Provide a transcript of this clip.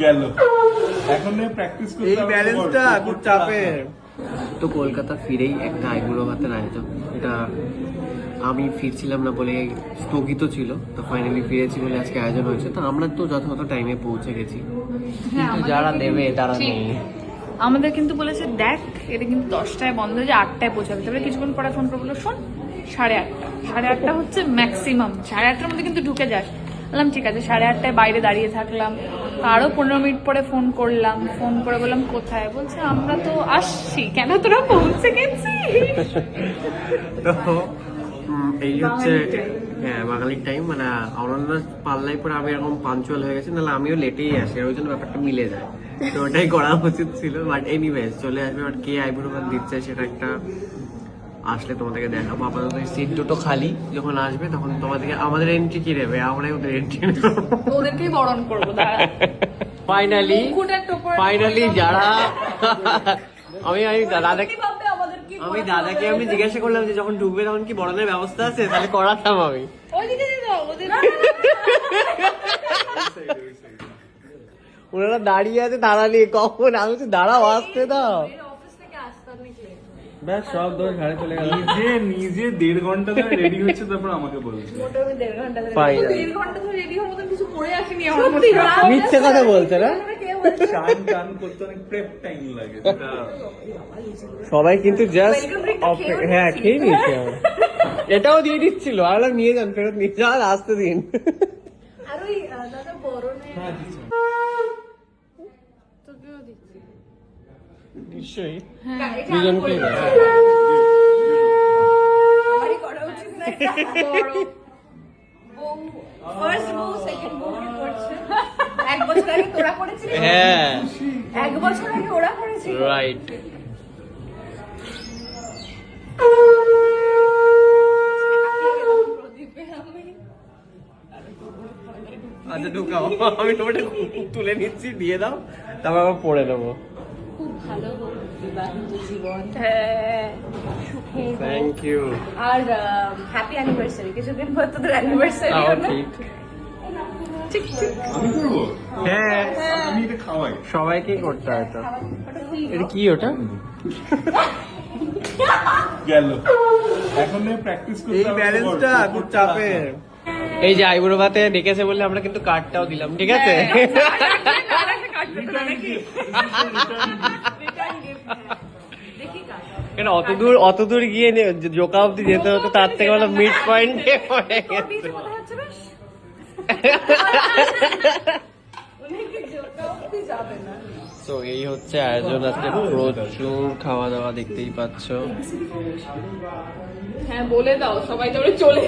গেল এখন প্র্যাকটিস করতে এই ব্যালেন্সটা খুব চাপের। তো কলকাতা ফিরেই একটা আইবুড়ো ভাতের আয়োজন, এটা আমি ফিরছিলাম না বলে স্থগিত ছিল, তো ফাইনালি ফিরেছি বলে আজকে আয়োজন হয়েছে। তো আমরা তো যথাযথ টাইমে পৌঁছে গেছি, কিন্তু যারা নেবে তারা নেই। আমাদের কিন্তু বলেছে দেখ এটা কিন্তু 10টায় বন্ধ হয়ে যায়, 8টায় পৌঁছাবে। তারপরে কিছুক্ষণ পরে ফোন করে বললো শোন 8:30 হচ্ছে ম্যাক্সিমাম, 8:30টার মধ্যে কিন্তু ঢুকে যাস। বললাম ঠিক আছে। 8:30টায় বাইরে দাঁড়িয়ে থাকলাম, আরো 15 মিনিট পরে ফোন করলাম, ফোন করে বললাম কোথায়, বলছে আমরা তো আসছি। কেন তোরা পৌঁছে গেছিস? তো এই হচ্ছে হ্যাঁ বাঙালির টাইম, মানে অনন্য পাল্লাই পরে আমি এরকম পাঞ্চুয়াল হয়ে গেছি, নাহলে আমিও লেটেই আসি, ওই জন্য ব্যাপারটা মিলে যায়। তো ওটাই করা উচিত ছিল, বাট এনিওয়েজ চলে আসবে। বাট কে আইবুড়ো ভাত দিচ্ছে সেটা একটা আসলে তোমাদেরকে দেখাবো। আপাতত সিট দুটো খালি, যখন আসবে তখন তোমাদেরকে আমাদের এন্ট্রি কি নেবে, আমরাই ওদের এন্ট্রি নেব, ওদেরকেই বরণ করবো। ফাইনালি যারা আমি দাদাকে আমি জিজ্ঞাসা করলাম যে যখন ঢুকবে তখন কি বরণের ব্যবস্থা আছে, তাহলে করাতাম আমি। ওনারা দাঁড়িয়ে আছে দাঁড়ালি কখন, আমি বলছি দাঁড়াও আসতে দাও। ব্যাস সব দোষ ঘাড়ে চলে গেল। নিজে 1.5 ঘন্টা ধরে রেডি হচ্ছে, তারপর আমাকে বলছে মিথ্যে কথা বলছে না, টান করতে অনেক প্রেপ টাইম লাগে। সবাই কিন্তু জাস্ট হ্যাঁ খেয়ে নিয়েছে। এটাও দিয়ে দিচ্ছিল, আর নিয়ে যান, ফেরত নিয়ে যান, আসতে দিন। নিশ্চয়ই দুজনকে হ্যাঁ 1 বছর আগে ওরা করেছিল, রাইট। আচ্ছা ঢুকাও, আমি ওটা তুলে নিচ্ছি, দিয়ে দাও, তারপর আবার পড়ে নেবো। খুব ভালো হোক বিবাহিত জীবন, থ্যাংক ইউ। আর হ্যাপি অ্যানিভার্সারি। কিছুদিন পর তোদের অ্যানিভার্সারি। ঠিক আমি করবো, হ্যাঁ আমি এটা খাওয়াই সবাইকেই করতে হয়। তো এটা কি ওটা গেল এখন প্র্যাকটিস করতে এই ব্যালেন্সটা খুব চাপের। এই যে আইবুড়ো ভাতে ডেকেছে বললে আমরা কিন্তু কার্ডটাও দিলাম, ঠিক আছে? কেন অত দূর গিয়ে জোকা অব্দি যেতে হতো, তার থেকে বলো মিড পয়েন্টে পড়ে গেছে। তো এই হচ্ছে আয়োজন, আজকে প্রচুর খাওয়া দাওয়া দেখতেই পাচ্ছ। হ্যাঁ বলে দাও সবাই, চলে